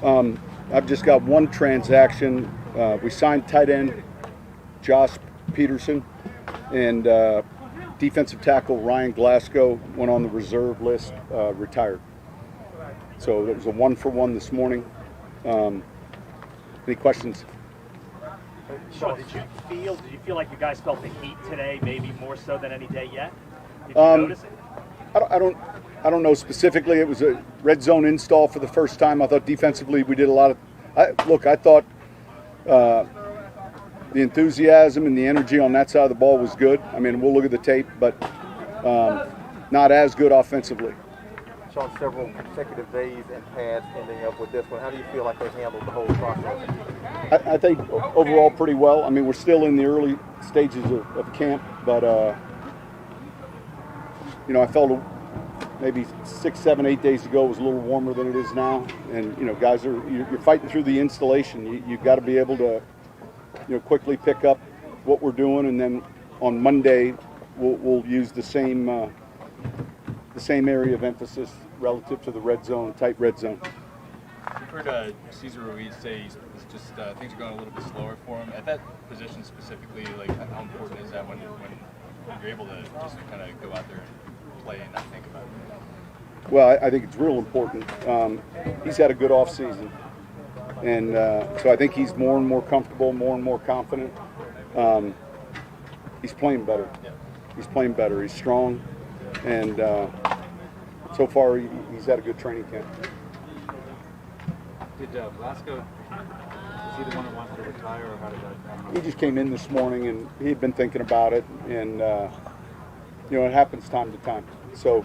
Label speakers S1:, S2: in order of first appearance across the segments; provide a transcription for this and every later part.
S1: I've just got one transaction. We signed tight end Josh Peterson, and defensive tackle Ryan Glasgow went on the reserve list, retired. So it was a 1-for-1 this morning. Any questions?
S2: Sean, did you feel like you guys felt the heat today, maybe more so than any day yet? Did you notice it?
S1: I don't know specifically. It was a red zone install for the first time. I thought defensively we did a lot of. I thought the enthusiasm and the energy on that side of the ball was good. I mean, we'll look at the tape, but not as good offensively.
S3: Sean, several consecutive days and pads ending up with this one. How do you feel like they handled the whole process?
S1: I think overall pretty well. I mean, we're still in the early stages of camp, but I felt maybe 6, 7, 8 days ago it was a little warmer than it is now. And guys you're fighting through the installation. You've got to be able to quickly pick up what we're doing, and then on Monday we'll use the same area of emphasis relative to the red zone, tight red zone.
S4: We've heard Cesar Ruiz say it's just things are going a little bit slower for him. At that position specifically, like how important is that when you're able to just kind of go out there and play and not think about it?
S1: Well, I think it's real important. He's had a good off season, and so I think he's more and more comfortable, more and more confident. He's playing better.
S4: Yeah.
S1: He's playing better. He's strong, and so far he's had a good training camp.
S5: Did Glasgow, is he the one that wants to retire, or how did that happen?
S1: He just came in this morning, and he had been thinking about it, and it happens time to time. So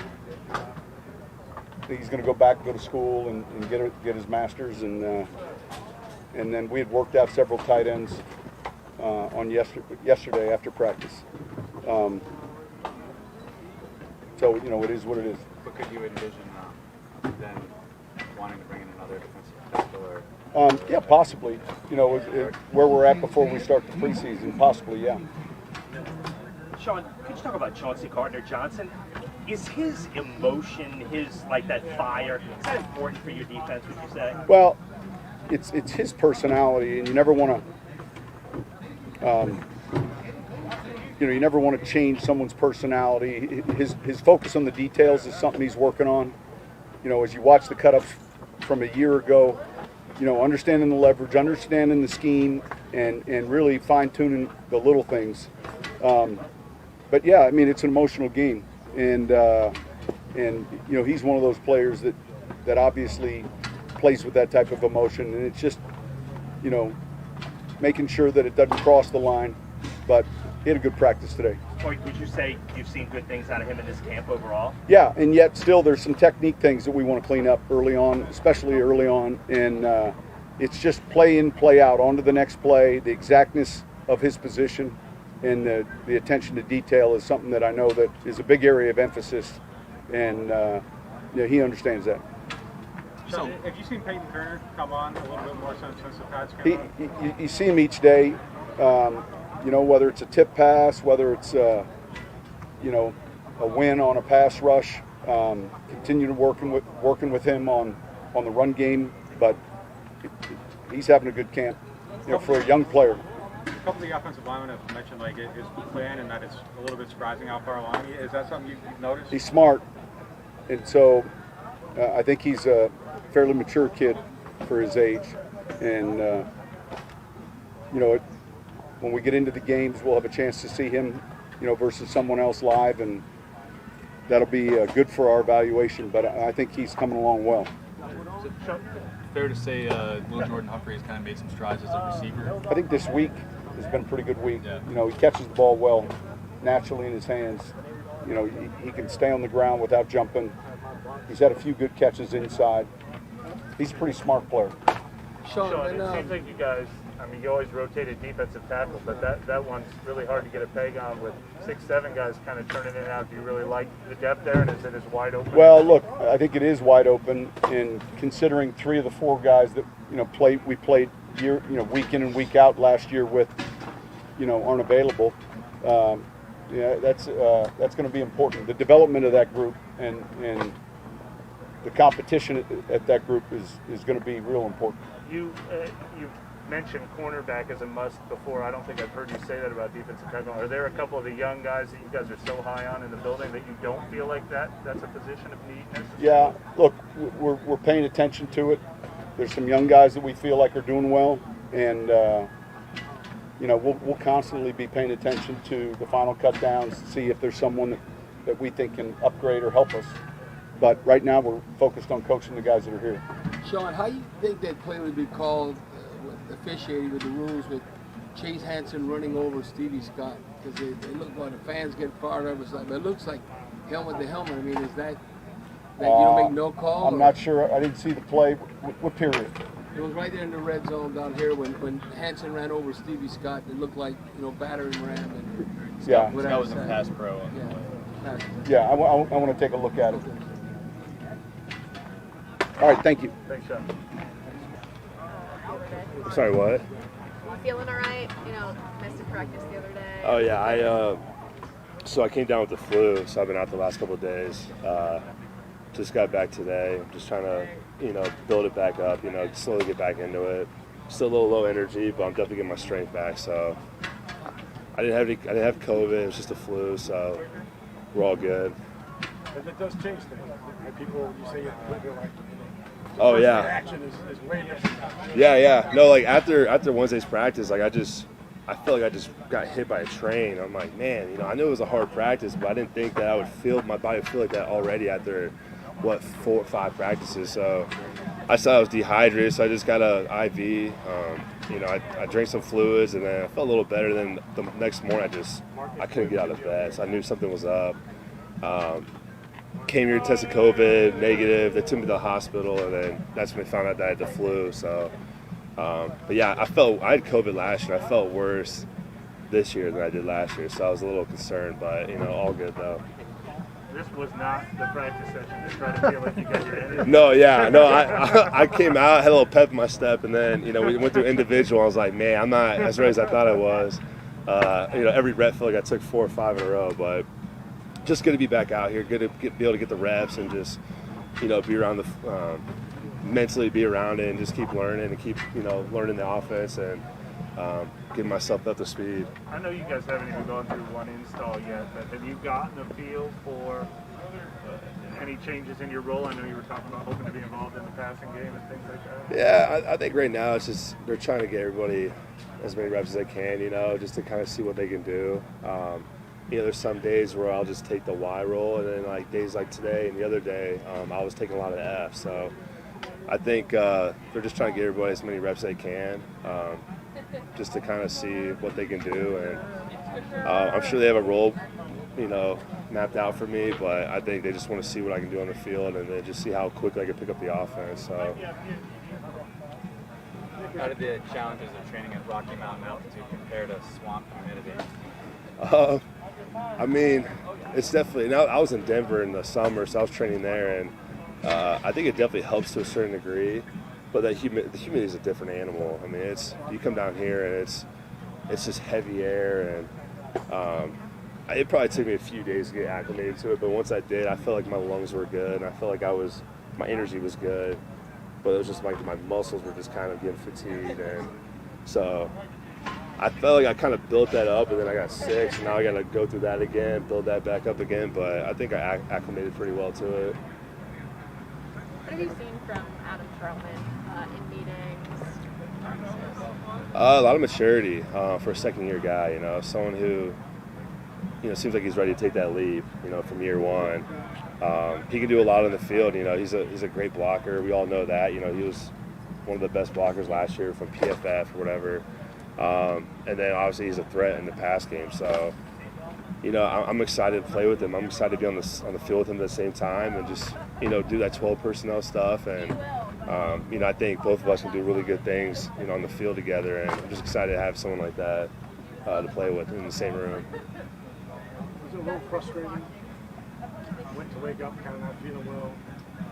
S1: he's going to go back, go to school, and get his master's, and then we had worked out several tight ends on yesterday after practice. So it is what it is.
S5: But could you envision then wanting to bring in another defensive tackle, or?
S1: Yeah, possibly. Where we're at before we start the preseason, possibly, yeah.
S2: Sean, could you talk about Chauncey Gardner-Johnson? Is his emotion, that fire, is that important for your defense, would you say?
S1: Well, it's his personality, and you never want to, you never want to change someone's personality. His focus on the details is something he's working on. As you watch the cut-ups from a year ago, understanding the leverage, understanding the scheme, and really fine-tuning the little things. But yeah, I mean, it's an emotional game, and he's one of those players that obviously plays with that type of emotion, and it's just making sure that it doesn't cross the line. But he had a good practice today.
S2: Or would you say you've seen good things out of him in this camp overall?
S1: Yeah, and yet still there's some technique things that we want to clean up early on, especially early on, and it's just play in, play out, on to the next play. The exactness of his position and the attention to detail is something that I know that is a big area of emphasis, and he understands that.
S5: Sean, have you seen Payton Turner come on a little bit more since the pads came out?
S1: You see him each day, whether it's a tip pass, whether it's a win on a pass rush. Continue to working with him on the run game, but he's having a good camp, for a young player.
S5: A couple of the offensive linemen have mentioned his plan and that it's a little bit surprising how far along. Is that something you've noticed?
S1: He's smart, and so I think he's a fairly mature kid for his age, and when we get into the games, we'll have a chance to see him, versus someone else live, and that'll be good for our evaluation. But I think he's coming along well.
S4: Is it fair to say Will Jordan Humphrey has kind of made some strides as a receiver?
S1: I think this week has been a pretty good week.
S4: Yeah.
S1: He catches the ball well, naturally in his hands. He can stay on the ground without jumping. He's had a few good catches inside. He's a pretty smart player.
S6: Sean, it seems like you guys, you always rotated defensive tackle, but that one's really hard to get a peg on with 6, 7 guys kind of turning in and out. Do you really like the depth there, and is it as wide open?
S1: Well, look, I think it is wide open, and considering 3 of the 4 guys that we played week in and week out last year with, aren't available. That's going to be important. The development of that group and the competition at that group is going to be real important.
S6: You mentioned cornerback as a must before. I don't think I've heard you say that about defensive tackle. Are there a couple of the young guys that you guys are so high on in the building that you don't feel like that's a position of need necessarily?
S1: Yeah, look, we're paying attention to it. There's some young guys that we feel like are doing well, and we'll constantly be paying attention to the final cut downs to see if there's someone that we think can upgrade or help us. But right now we're focused on coaching the guys that are here.
S7: Sean, how you think that play would be called with officiating with the rules with Chase Hansen running over Stevie Scott? Because they look like the fans get fired up. But it looks like helmet to helmet. I mean, is that you don't make no call?
S1: I'm not sure. I didn't see the play. What period?
S7: It was right there in the red zone down here when Hansen ran over Stevie Scott. It looked like battering ram. And
S1: Yeah.
S4: That was a pass pro.
S1: Yeah, I want to take a look at it. All right, thank you.
S6: Thanks, Sean.
S8: Sorry, what?
S9: You feeling all right? Missed a practice the other day.
S8: Oh yeah, so I came down with the flu, so I've been out the last couple of days. Just got back today. I'm just trying to, build it back up. Slowly get back into it. Still a little low energy, but I'm definitely getting my strength back. So I didn't have COVID. It was just a flu, so we're all good.
S10: But it does change things. People, you say they're like.
S8: Oh yeah.
S10: Action is way different.
S8: Yeah. No, like after Wednesday's practice, like I felt like I just got hit by a train. I'm like, man, I knew it was a hard practice, but I didn't think that I would feel my body would feel like that already after 4 or 5 practices. So I saw I was dehydrated, so I just got a IV. I drank some fluids, and then I felt a little better. Then the next morning, I couldn't get out of bed, so I knew something was up. Came here, tested COVID, negative. They took me to the hospital, and then that's when they found out that I had the flu. So, but yeah, I had COVID last year. I felt worse this year than I did last year, so I was a little concerned. But all good though.
S6: This was not the practice session to try to feel like you got your energy.
S8: No, I came out, had a little pep in my step, and then we went through individual. I was like, man, I'm not as ready as I thought I was. Every rep felt like I took 4 or 5 in a row, but. Just good to be back out here, good to be able to get the reps and just, be around mentally be around it and just keep learning and keep, learning the offense and getting myself up to speed.
S6: I know you guys haven't even gone through one install yet, but have you gotten a feel for any changes in your role? I know you were talking about hoping to be involved in the passing game and things like that.
S8: Yeah, I think right now it's just they're trying to get everybody as many reps as they can, just to kind of see what they can do. There's some days where I'll just take the Y role, and then like days like today and the other day, I was taking a lot of F. So I think they're just trying to get everybody as many reps as they can, just to kind of see what they can do. And I'm sure they have a role, mapped out for me, but I think they just want to see what I can do on the field and then just see how quickly I can pick up the offense. So.
S5: How did the challenges of training at Rocky Mountain altitude compare to swamp humidity?
S8: It's definitely. Now I was in Denver in the summer, so I was training there, and I think it definitely helps to a certain degree. But the humidity is a different animal. You come down here and it's just heavy air, and it probably took me a few days to get acclimated to it. But once I did, I felt like my lungs were good, and I felt like my energy was good. But it was just like my muscles were just kind of getting fatigued, and so. I felt like I kind of built that up, and then I got sick, so now I got to go through that again, build that back up again, but I think I acclimated pretty well to it.
S9: What have you seen from Adam Troutman in meetings?
S8: A lot of maturity for a second-year guy, someone who, seems like he's ready to take that leap, from year one. He can do a lot on the field, he's a great blocker. We all know that, he was one of the best blockers last year from PFF or whatever. And then obviously he's a threat in the pass game. So, I'm excited to play with him. I'm excited to be on the field with him at the same time and just, do that 12 personnel stuff. And, I think both of us can do really good things, on the field together. And I'm just excited to have someone like that to play with in the same room.
S10: Was it a little frustrating? You went to wake up kind of not feeling well,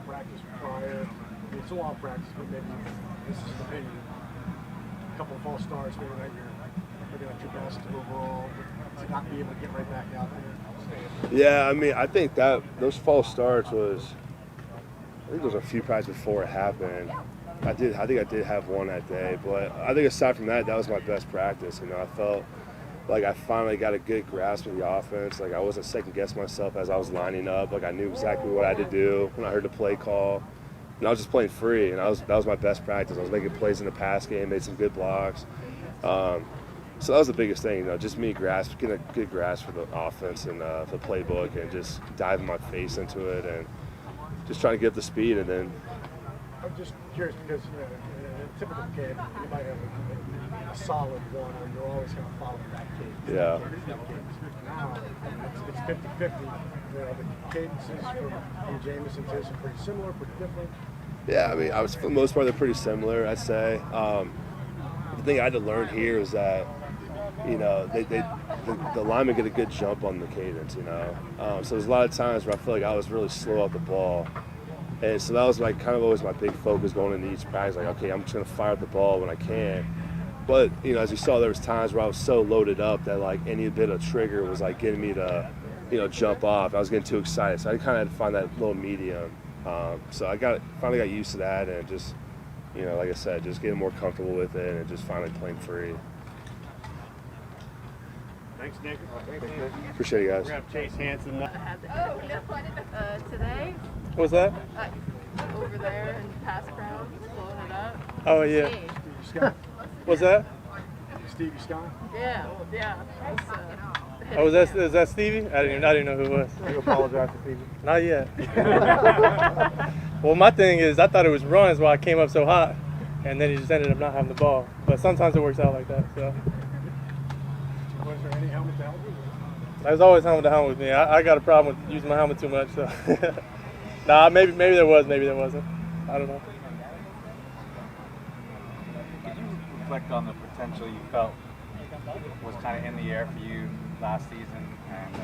S10: practice prior. It's a long practice, but maybe this is an opinion. A couple of false starts, maybe that you're at your best overall, but to not be able to get right back out there.
S8: Yeah, I think that those false starts was think there was a few practices before it happened. I think I did have one that day, but I think aside from that, that was my best practice. You know, I felt like I finally got a good grasp of the offense. Like I wasn't second-guessing myself as I was lining up. Like I knew exactly what I had to do when I heard the play call. And I was just playing free, and that was my best practice. I was making plays in the pass game, made some good blocks. So that was the biggest thing, you know, just me getting a good grasp for the offense and the playbook, and just diving my face into it and just trying to get up the speed. And then
S10: I'm just curious because, you know, in a typical camp, you might have a solid one, and you're always going to follow that cadence.
S8: Yeah.
S10: Now, it's 50-50. You know, the cadences from Jameson to this are pretty similar, pretty different.
S8: Yeah, I mean, for the most part, they're pretty similar, I'd say. The thing I had to learn here is that, you know, the linemen get a good jump on the cadence, you know. So there's a lot of times where I feel like I was really slow off the ball. And so that was like kind of always my big focus going into each practice. Like, okay, I'm just going to fire up the ball when I can. But, you know, as you saw, there was times where I was so loaded up that, like, any bit of trigger was, like, getting me to, you know, jump off. I was getting too excited. So I kind of had to find that little medium. So I finally got used to that, and just, you know, like I said, just getting more comfortable with it and just finally playing free.
S6: Thanks, Nick.
S8: Appreciate you guys.
S6: We're going to have Chase Hansen.
S9: Today,
S11: What's that?
S9: over there in the pass crowd, blowing it up.
S11: Oh, yeah.
S9: Hey.
S10: Scott,
S11: What's that?
S10: Stevie Scott.
S9: Yeah. It's,
S11: Oh, is that Stevie? I didn't know who it was.
S3: You apologize to Stevie?
S11: Not yet. Well, my thing is, I thought it was runs while I came up so hot, and then he just ended up not having the ball. But sometimes it works out like that. So
S10: Was there any helmet to help you?
S11: there's always helmet to helmet with me. I got a problem with using my helmet too much. So nah, maybe there was, maybe there wasn't. I don't know.
S5: Could you reflect on the potential you felt was kind of in the air for you last season, and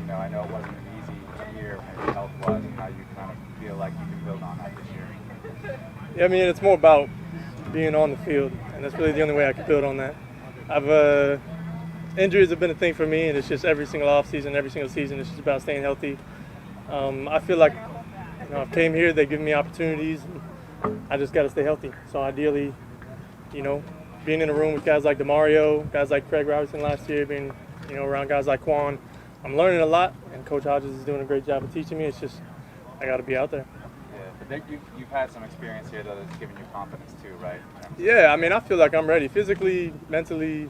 S5: you know, I know it wasn't an easy year maybe health-wise, and how you kind of feel like you can build on that this year?
S11: Yeah, I mean, it's more about being on the field, and that's really the only way I can build on that. Injuries have been a thing for me, and it's just every single offseason, every single season, it's just about staying healthy. I feel like, you know, I've came here, they've given me opportunities, and I just got to stay healthy. So ideally, you know, being in a room with guys like DeMario, guys like Craig Robertson last year, being, you know, around guys like Quan, I'm learning a lot, and Coach Hodges is doing a great job of teaching me. It's just, I got to be out there.
S5: Yeah, but you've had some experience here that's given you confidence too, right?
S11: Yeah, I mean, I feel like I'm ready. Physically, mentally,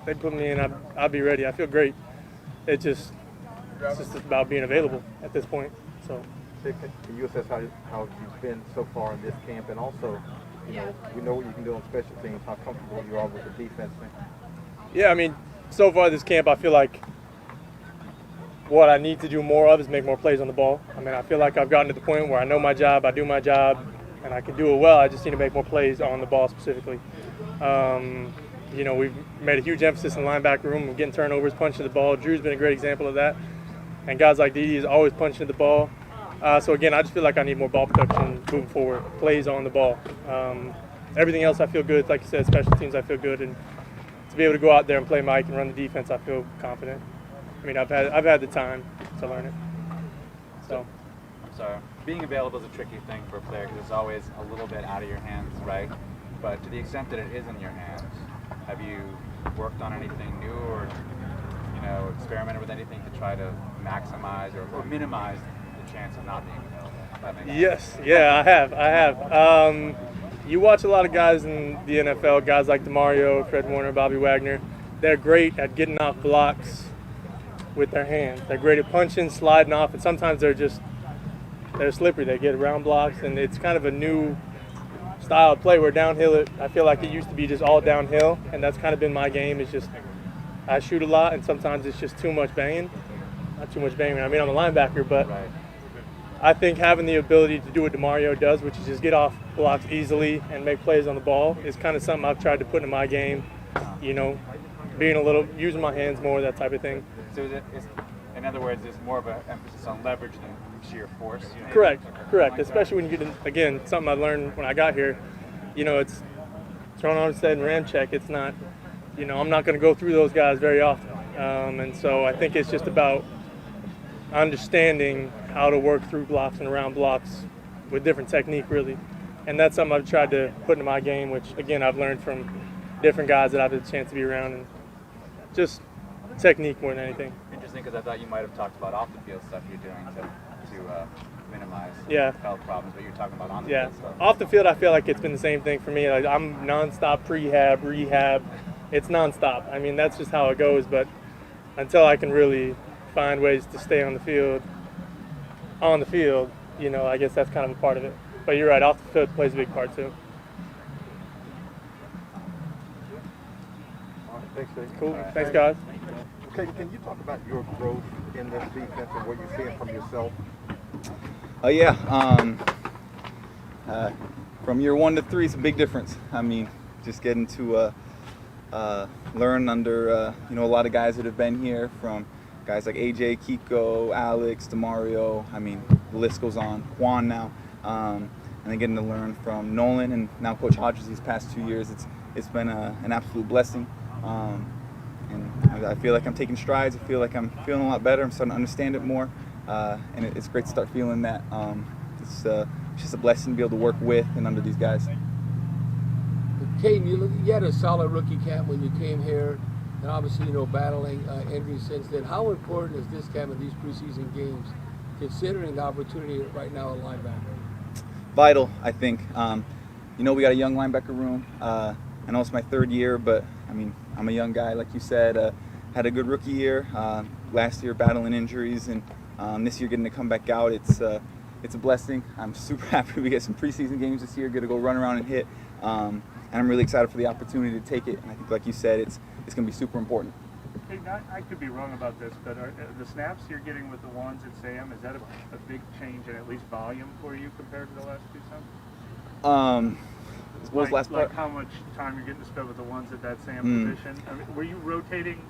S11: they put me in, I'll be ready. I feel great. It's just about being available at this point. So,
S3: Can you assess how you've been so far in this camp, and also, you know, we know what you can do on special teams, how comfortable you are with the defense thing?
S11: yeah, I mean, so far this camp, I feel like what I need to do more of is make more plays on the ball. I mean, I feel like I've gotten to the point where I know my job, I do my job, and I can do it well. I just need to make more plays on the ball specifically. You know, we've made a huge emphasis in the linebacker room of getting turnovers, punching the ball. Drew's been a great example of that. And guys like Dede is always punching the ball. So, again, I just feel like I need more ball production moving forward, plays on the ball. Everything else I feel good. Like you said, special teams I feel good. And to be able to go out there and play Mike and run the defense, I feel confident. I mean, I've had the time to learn it. So,
S5: I'm sorry. Being available is a tricky thing for a player because it's always a little bit out of your hands, right? But to the extent that it is in your hands, have you worked on anything new, or, you know, experimented with anything to try to maximize or minimize the chance of not being available?
S11: yes, yeah, I have. You watch a lot of guys in the NFL, guys like DeMario, Fred Warner, Bobby Wagner. They're great at getting off blocks with their hands. They're great at punching, sliding off, and sometimes they're slippery. They get around blocks, and it's kind of a new style of play where downhill, I feel like it used to be just all downhill, and that's kind of been my game. It's just I shoot a lot, and sometimes it's just too much banging. Not too much banging. I mean, I'm a linebacker, but I think having the ability to do what DeMario does, which is just get off blocks easily and make plays on the ball, is kind of something I've tried to put in my game. You know, using my hands more, that type of thing.
S5: So in other words, it's more of an emphasis on leverage than sheer force?
S11: Correct. Especially when you get in, again, something I learned when I got here, you know, it's Ron Armstead and Ramcheck. It's not, you know, I'm not going to go through those guys very often. And so I think it's just about understanding how to work through blocks and around blocks with different technique, really. And that's something I've tried to put into my game, which, again, I've learned from different guys that I've had a chance to be around, and just technique more than anything.
S5: Interesting, because I thought you might have talked about off-the-field stuff you're doing to minimize health problems, but you're talking about on-the-field stuff.
S11: Off the field, I feel like it's been the same thing for me. Like, I'm nonstop prehab, rehab. It's nonstop. I mean, that's just how it goes, but until I can really find ways to stay on the field, you know, I guess that's kind of a part of it. But you're right, off the field plays a big part too.
S3: Thanks, Dave.
S11: Cool. Thanks, guys.
S3: Okay, can you talk about your growth in this defense and what you're seeing from yourself?
S12: From year 1 to 3, it's a big difference. I mean, just getting to learn under a lot of guys that have been here, from guys like AJ, Kiko, Alex, DeMario. I mean, the list goes on. Juan now, and then getting to learn from Nolan and now Coach Hodges these past 2 years. It's been an absolute blessing. And I feel like I'm taking strides. I feel like I'm feeling a lot better. I'm starting to understand it more, and it's great to start feeling that. It's just a blessing to be able to work with and under these guys.
S7: Caden, you had a solid rookie camp when you came here, and obviously, battling injuries since then. How important is this camp and these preseason games, considering the opportunity right now at linebacker?
S12: Vital, I think. We got a young linebacker room. I know it's my 3rd year, but I mean, I'm a young guy, like you said. Had a good rookie year. Last year battling injuries, and this year getting to come back out. It's a blessing. I'm super happy we get some preseason games this year. Get to go run around and hit. And I'm really excited for the opportunity to take it. And I think, like you said, it's going to be super important.
S6: Hey, I could be wrong about this, but are the snaps you're getting with the ones at Sam, is that a big change in at least volume for you compared to the last 2 summers?
S12: What was the last part?
S6: Like how much time you're getting to spend with the ones at that Sam position? I mean, were you rotating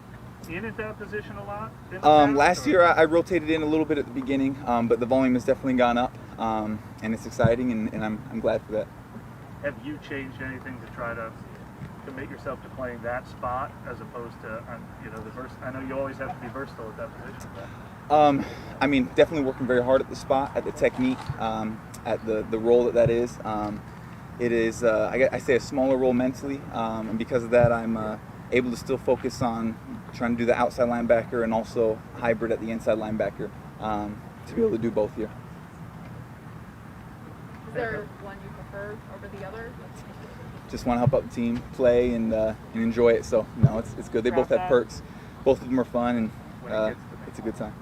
S6: in at that position a lot?
S12: Last year I rotated in a little bit at the beginning, but the volume has definitely gone up, and it's exciting, and I'm glad for that.
S6: Have you changed anything to try to commit yourself to playing that spot as opposed to, I know you always have to be versatile at that position. But.
S12: I mean, definitely working very hard at the spot, at the technique, at the role that is. It is, I say, a smaller role mentally, and because of that, I'm able to still focus on trying to do the outside linebacker and also hybrid at the inside linebacker, to be able to do both here.
S9: Is there one you prefer over the other?
S12: Just want to help out the team, play, and enjoy it. So, it's good. They both have perks. Both of them are fun, and it's a good time.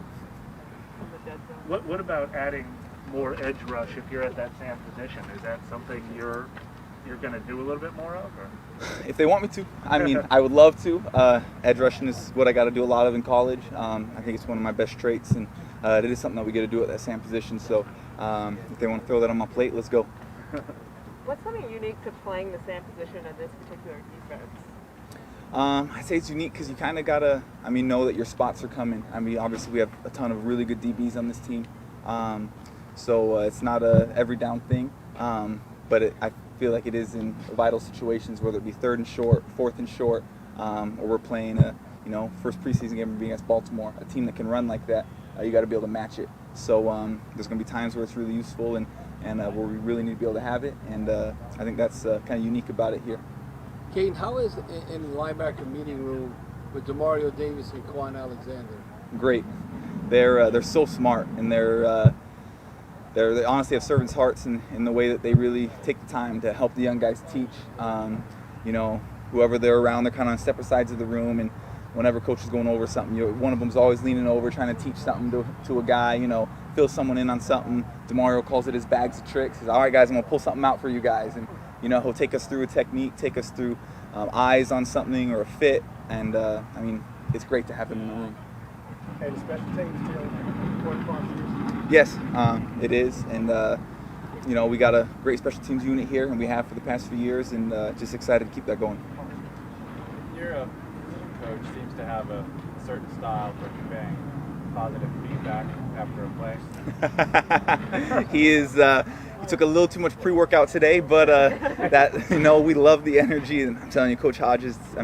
S6: What about adding more edge rush if you're at that Sam position? Is that something you're going to do a little bit more of? Or?
S12: If they want me to. I mean, I would love to. Edge rushing is what I got to do a lot of in college. I think it's one of my best traits, and it is something that we get to do at that Sam position. So if they want to throw that on my plate, let's go.
S13: What's something unique to playing the Sam position in this particular defense?
S12: I'd say it's unique because you kind of got to, know that your spots are coming. Obviously we have a ton of really good DBs on this team. So it's not a every down thing, but I feel like it is in vital situations, whether it be 3rd and short, 4th and short, or we're playing a first preseason game being against Baltimore, a team that can run like that. You got to be able to match it. So there's going to be times where it's really useful and where we really need to be able to have it, and I think that's kind of unique about it here.
S7: Caden, how is it in the linebacker meeting room with DeMario Davis and Quan Alexander?
S12: Great. They're so smart, and they honestly have servants' hearts in the way that they really take the time to help the young guys teach. Whoever they're around, they're kind of on separate sides of the room, and whenever coach is going over something, one of them's always leaning over trying to teach something to a guy, fill someone in on something. DeMario calls it his bags of tricks. He's, all right, guys, I'm going to pull something out for you guys. And, he'll take us through a technique, take us through eyes on something or a fit. And, it's great to have him in the room.
S10: And the special teams feel important for us.
S12: Yes, it is. And, we got a great special teams unit here, and we have for the past few years, and just excited to keep that going.
S5: Your coach seems to have a certain style for conveying positive feedback after a play.
S12: He is. He took a little too much pre-workout today, but we love the energy. And I'm telling you, Coach Hodges. I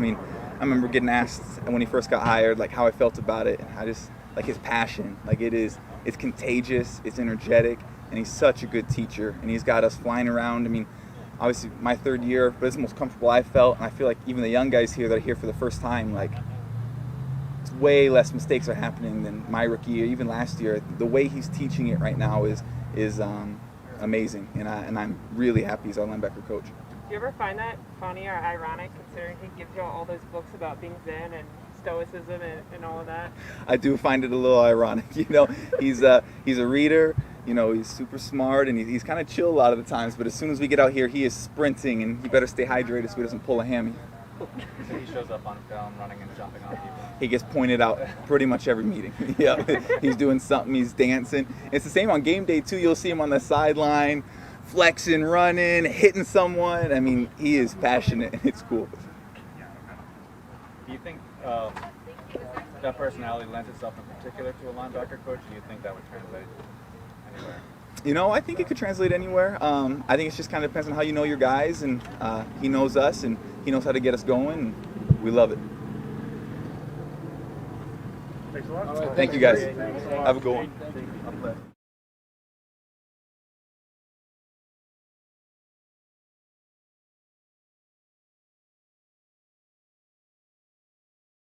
S12: remember getting asked when he first got hired, like how I felt about it, and I just like his passion. Like it is it's contagious, it's energetic, and he's such a good teacher. And he's got us flying around. I mean, obviously my third year, but it's the most comfortable I felt. And I feel like even the young guys here that are here for the first time, like, it's way less mistakes are happening than my rookie year, even last year. The way he's teaching it right now is amazing, and I'm really happy he's our linebacker coach.
S13: Do you ever find that funny or ironic, considering he gives you all those books about being Zen and stoicism and all of that?
S12: I do find it a little ironic. You know, he's a reader. You know, he's super smart, and he's kind of chill a lot of the times. But as soon as we get out here, he is sprinting, and he better stay hydrated so he doesn't pull a hammy.
S5: So he shows up on film running and jumping on people.
S12: He gets pointed out pretty much every meeting. Yeah, he's doing something. He's dancing. It's the same on game day too. You'll see him on the sideline, flexing, running, hitting someone. I mean, he is passionate, and it's cool.
S5: Do you think that personality lends itself in particular to a linebacker coach? Do you think that would translate anywhere?
S12: You know, I think it could translate anywhere. I think it just kind of depends on how you know your guys, and he knows us, and he knows how to get us going, and we love it.
S6: Thanks a lot.
S7: All right,
S12: Thank you guys. Have a good one.